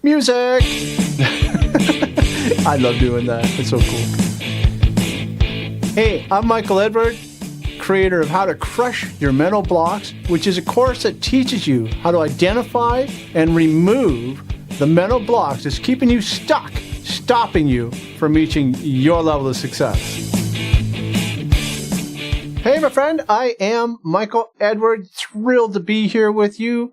Music! I love doing that. It's so cool. Hey, I'm Michael Edward, creator of How to Crush Your Mental Blocks, which is a course that teaches you how to identify and remove the mental blocks that's keeping you stuck, stopping you from reaching your level of success. Hey, my friend, I am Michael Edward, thrilled to be here with you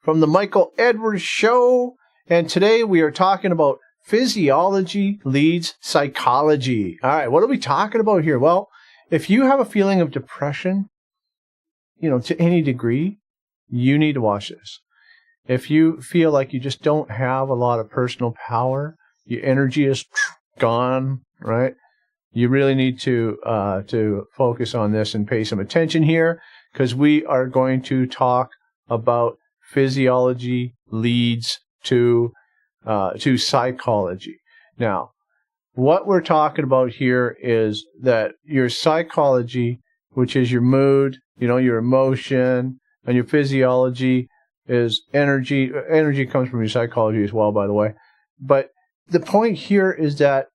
from the Michael Edward Show. And today we are talking about Physiology Leads Psychology. All right, what are we talking about here? Well, if you have a feeling of depression, to any degree, you need to watch this. If you feel like you just don't have a lot of personal power, your energy is gone, right? You really need to focus on this and pay some attention here, because we are going to talk about physiology leads to psychology. Now, what we're talking about here is that your psychology, which is your mood, your emotion, and your physiology is energy. Energy comes from your psychology as well, by the way. But the point here is that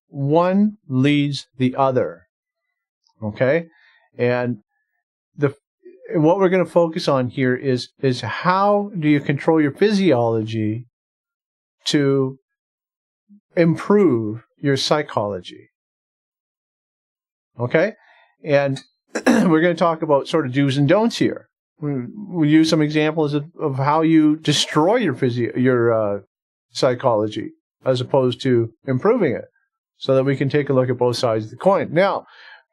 one leads the other. Okay? And what we're going to focus on here is how do you control your physiology to improve your psychology. Okay? And we're going to talk about sort of do's and don'ts here. We'll use some examples of how you destroy your psychology as opposed to improving it, so that we can take a look at both sides of the coin. Now,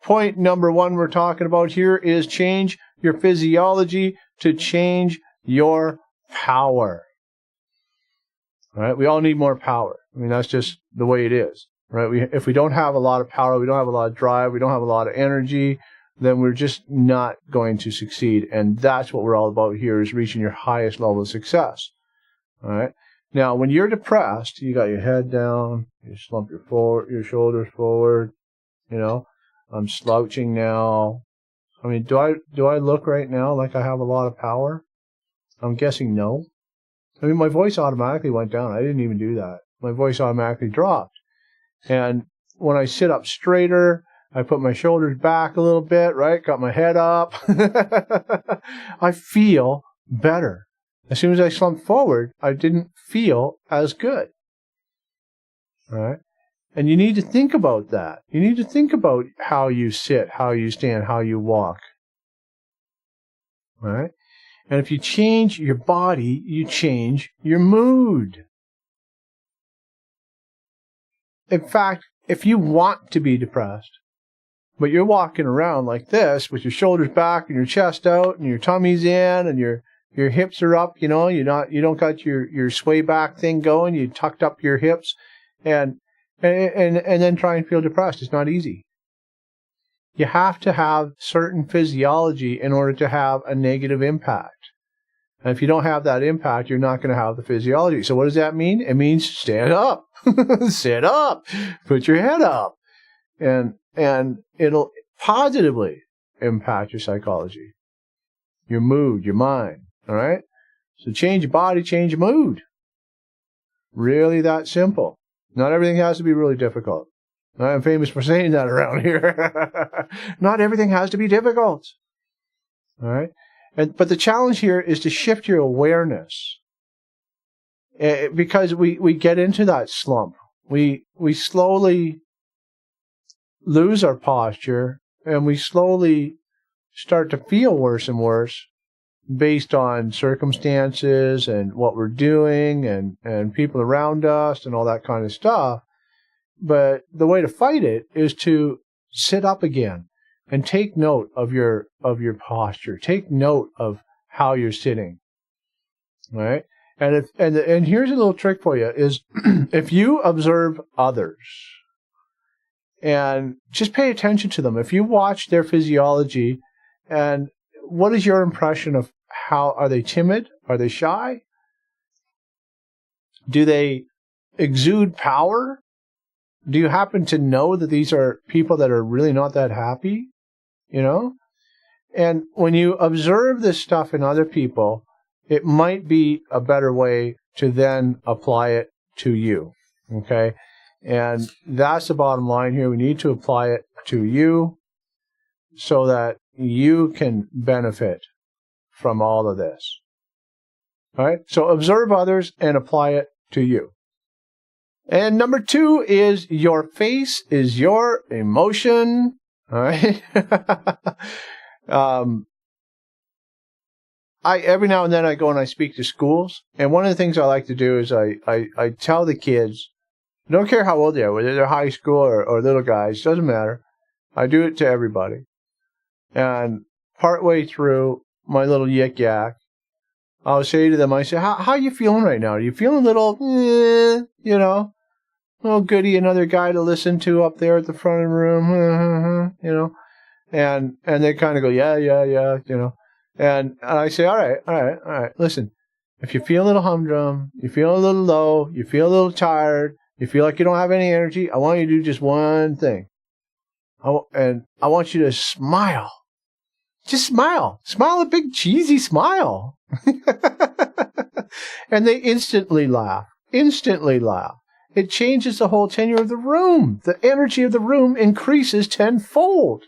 point number one we're talking about here is change your physiology to change your power. All right? We all need more power. I mean, that's just the way it is. Right? If we don't have a lot of power, we don't have a lot of drive, we don't have a lot of energy, then we're just not going to succeed. And that's what we're all about here, is reaching your highest level of success. All right? Now, when you're depressed, you got your head down, you slump your shoulders forward, I'm slouching now. I mean, do I look right now like I have a lot of power? I'm guessing no. I mean, my voice automatically went down. I didn't even do that. My voice automatically dropped. And when I sit up straighter, I put my shoulders back a little bit, right? Got my head up. I feel better. As soon as I slumped forward, I didn't feel as good. All right? And you need to think about that. You need to think about how you sit, how you stand, how you walk. All right? And if you change your body, you change your mood. In fact, if you want to be depressed, but you're walking around like this with your shoulders back and your chest out and your tummy's in and your hips are up, you don't got your sway back thing going, you tucked up your hips and then try and feel depressed. It's not easy. You have to have certain physiology in order to have a negative impact. And if you don't have that impact, you're not going to have the physiology. So what does that mean? It means stand up, sit up, put your head up, and it'll positively impact your psychology, your mood, your mind. All right? So change your body, change your mood. Really that simple. Not everything has to be really difficult. I'm famous for saying that around here. Not everything has to be difficult. All right? But the challenge here is to shift your awareness. Because we get into that slump. We slowly lose our posture, and we slowly start to feel worse and worse based on circumstances and what we're doing and people around us and all that kind of stuff. But the way to fight it is to sit up again and take note of your posture. Take note of how you're sitting. All right? And here's a little trick for you is if you observe others and just pay attention to them, if you watch their physiology, and what is your impression of how are they timid? Are they shy? Do they exude power? Do you happen to know that these are people that are really not that happy? And when you observe this stuff in other people, it might be a better way to then apply it to you. Okay? And that's the bottom line here. We need to apply it to you so that you can benefit from all of this. All right? So observe others and apply it to you. And number 2 is your face is your emotion. All right? Every now and then I go and I speak to schools, and one of the things I like to do is I tell the kids, I don't care how old they are, whether they're high school or little guys, doesn't matter. I do it to everybody. And partway through my little yik yak, I'll say to them, I say, how are you feeling right now? Are you feeling a little, oh goody, another guy to listen to up there at the front of the room, and they kind of go, yeah, and I say, all right, listen, if you feel a little humdrum, you feel a little low, you feel a little tired, you feel like you don't have any energy, I want you to do just one thing. And I want you to smile. Just smile. Smile a big cheesy smile. And they instantly laugh. It changes the whole tenure of the room. The energy of the room increases tenfold.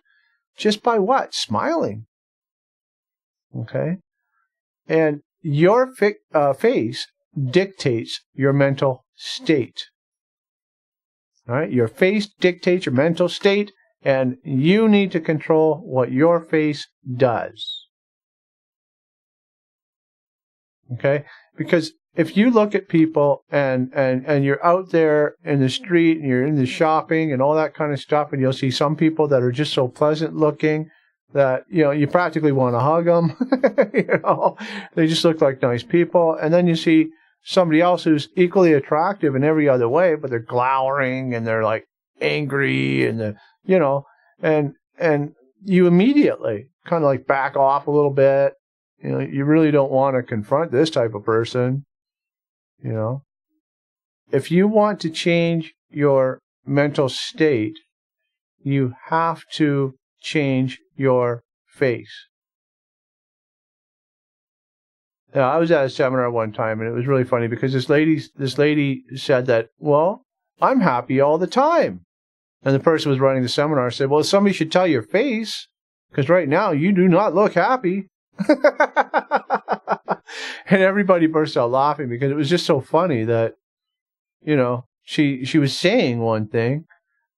Just by what? Smiling. Okay? And your face dictates your mental state. All right? Your face dictates your mental state, and you need to control what your face does. Okay? Because if you look at people and you're out there in the street and you're in the shopping and all that kind of stuff, and you'll see some people that are just so pleasant looking that, you practically want to hug them. They just look like nice people. And then you see somebody else who's equally attractive in every other way, but they're glowering and they're like angry and and you immediately kind of like back off a little bit. You really don't want to confront this type of person. If you want to change your mental state, you have to change your face. Now, I was at a seminar one time, and it was really funny because this lady said that, well, I'm happy all the time. And the person who was running the seminar said, well, somebody should tell your face, because right now you do not look happy. And everybody burst out laughing because it was just so funny that, she was saying one thing,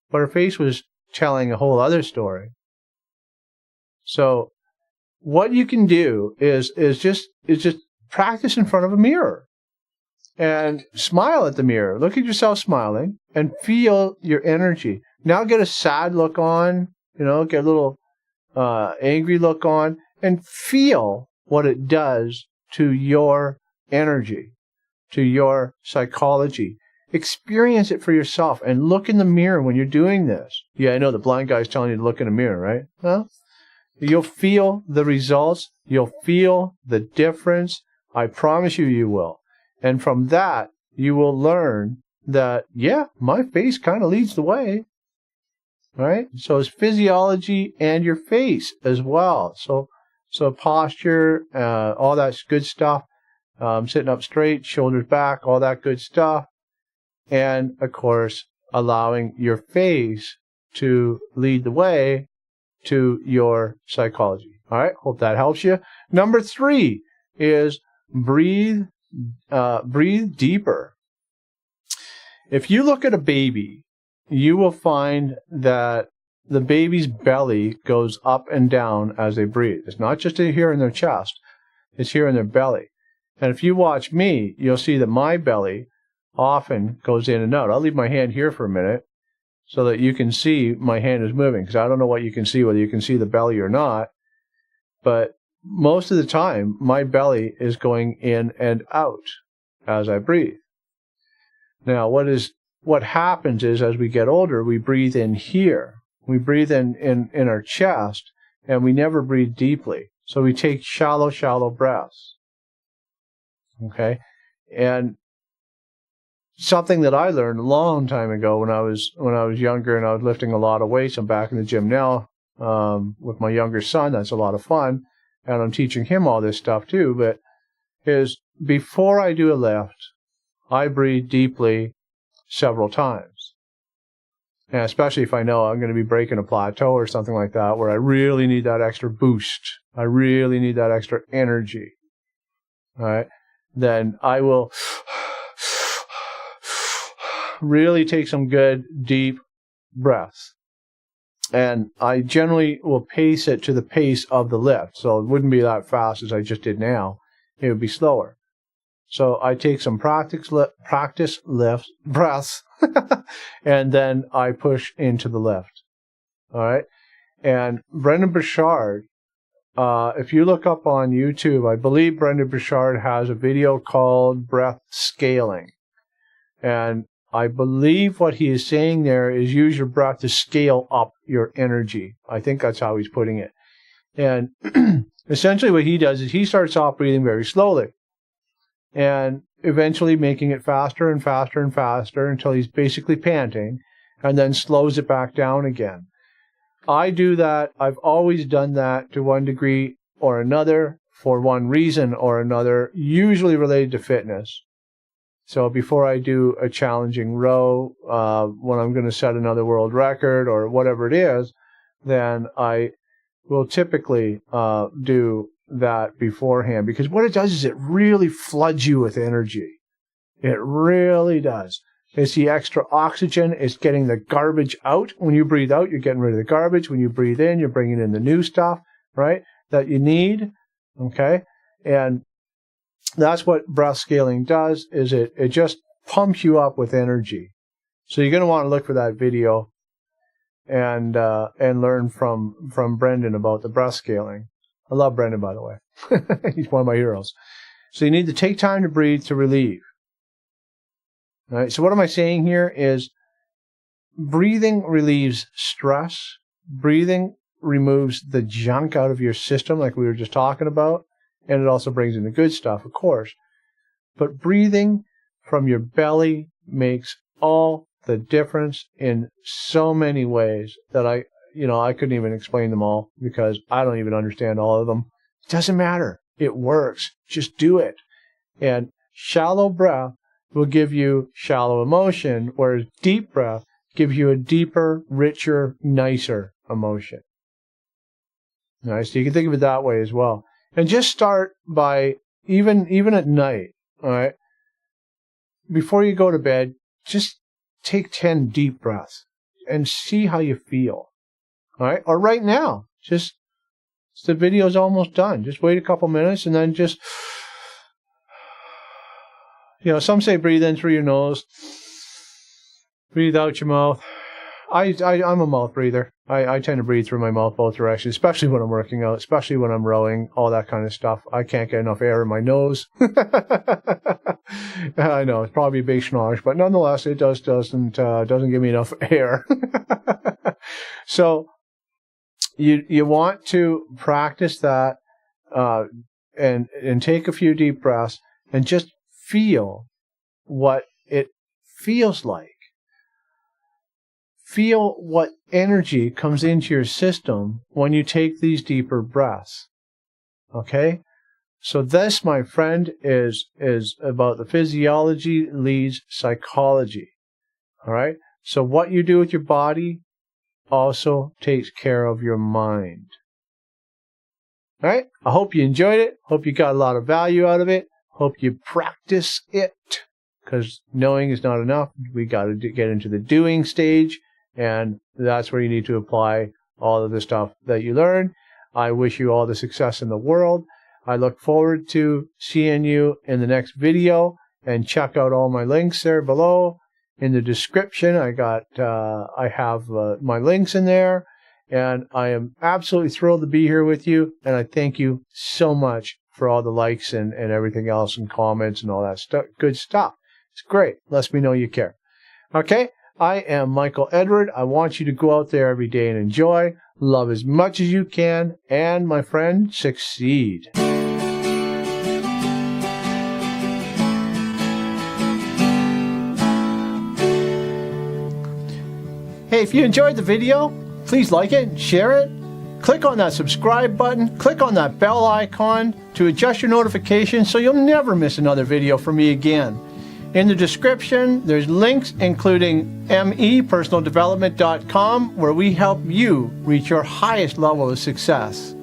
but her face was telling a whole other story. So what you can do is just practice in front of a mirror and smile at the mirror. Look at yourself smiling and feel your energy. Now get a sad look on, get a little angry look on, and feel what it does to your energy, to your psychology. Experience it for yourself and look in the mirror when you're doing this. Yeah, I know the blind guy's telling you to look in a mirror, right? Well, you'll feel the results. You'll feel the difference. I promise you will. And from that, you will learn that, yeah, my face kind of leads the way. Right? So it's physiology and your face as well. So posture, all that good stuff. Sitting up straight, shoulders back, all that good stuff. And, of course, allowing your face to lead the way to your psychology. All right? Hope that helps you. Number 3 is breathe deeper. If you look at a baby, you will find that the baby's belly goes up and down as they breathe. It's not just here in their chest. It's here in their belly. And if you watch me, you'll see that my belly often goes in and out. I'll leave my hand here for a minute so that you can see my hand is moving, because I don't know what you can see, whether you can see the belly or not. But most of the time, my belly is going in and out as I breathe. Now, what happens is, as we get older, we breathe in here. We breathe in our chest, and we never breathe deeply. So we take shallow breaths. Okay? And something that I learned a long time ago when I was younger and I was lifting a lot of weights. I'm back in the gym now with my younger son. That's a lot of fun. And I'm teaching him all this stuff too. But is before I do a lift, I breathe deeply several times. And especially if I know I'm going to be breaking a plateau or something like that, where I really need that extra boost, I really need that extra energy, all right, then I will really take some good, deep breaths. And I generally will pace it to the pace of the lift. So it wouldn't be that fast as I just did now. It would be slower. So I take some practice lift breaths, and then I push into the lift. All right. And Brendan Burchard, if you look up on YouTube, I believe Brendan Burchard has a video called Breath Scaling. And I believe what he is saying there is use your breath to scale up your energy. I think that's how he's putting it. And essentially what he does is he starts off breathing very slowly, and eventually making it faster and faster and faster until he's basically panting, and then slows it back down again. I do that. I've always done that to one degree or another for one reason or another, usually related to fitness. So before I do a challenging row, when I'm going to set another world record or whatever it is, then I will typically do that beforehand, because what it does is it really floods you with energy. It really does. It's the extra oxygen. It's getting the garbage out. When you breathe out, you're getting rid of the garbage. When you breathe in, you're bringing in the new stuff, right, that you need. Okay? And that's what breath scaling does, is it just pumps you up with energy. So you're going to want to look for that video and learn from Brendan about the breath scaling. I love Brendan, by the way. He's one of my heroes. So you need to take time to breathe to relieve. All right. So what am I saying here is breathing relieves stress. Breathing removes the junk out of your system, like we were just talking about. And it also brings in the good stuff, of course. But breathing from your belly makes all the difference in so many ways that I couldn't even explain them all, because I don't even understand all of them. It doesn't matter. It works. Just do it. And shallow breath will give you shallow emotion, whereas deep breath gives you a deeper, richer, nicer emotion. All right, so you can think of it that way as well. And just start by, even at night, all right, before you go to bed, just take 10 deep breaths and see how you feel. All right, or right now, the video's almost done. Just wait a couple minutes and then just, some say breathe in through your nose, breathe out your mouth. I'm a mouth breather. I tend to breathe through my mouth both directions, especially when I'm working out, especially when I'm rowing, all that kind of stuff. I can't get enough air in my nose. I know, it's probably a big schnosh, but nonetheless, it doesn't give me enough air. So you want to practice that and take a few deep breaths and just feel what it feels like. Feel what energy comes into your system when you take these deeper breaths. Okay? So this, my friend, is about the Physiology Leads Psychology. All right? So what you do with your body also takes care of your mind. All right? I hope you enjoyed it. Hope you got a lot of value out of it. Hope you practice it, because knowing is not enough. We got to get into the doing stage. And that's where you need to apply all of the stuff that you learn. I wish you all the success in the world. I look forward to seeing you in the next video. And check out all my links there below. In the description, I have my links in there. And I am absolutely thrilled to be here with you. And I thank you so much for all the likes and everything else and comments and all that good stuff. It's great. Lets me know you care. Okay? I am Michael Edward. I want you to go out there every day and enjoy, love as much as you can, and, my friend, succeed. Hey, if you enjoyed the video, please like it, share it, click on that subscribe button, click on that bell icon to adjust your notifications so you'll never miss another video from me again. In the description, there's links including mepersonaldevelopment.com, where we help you reach your highest level of success.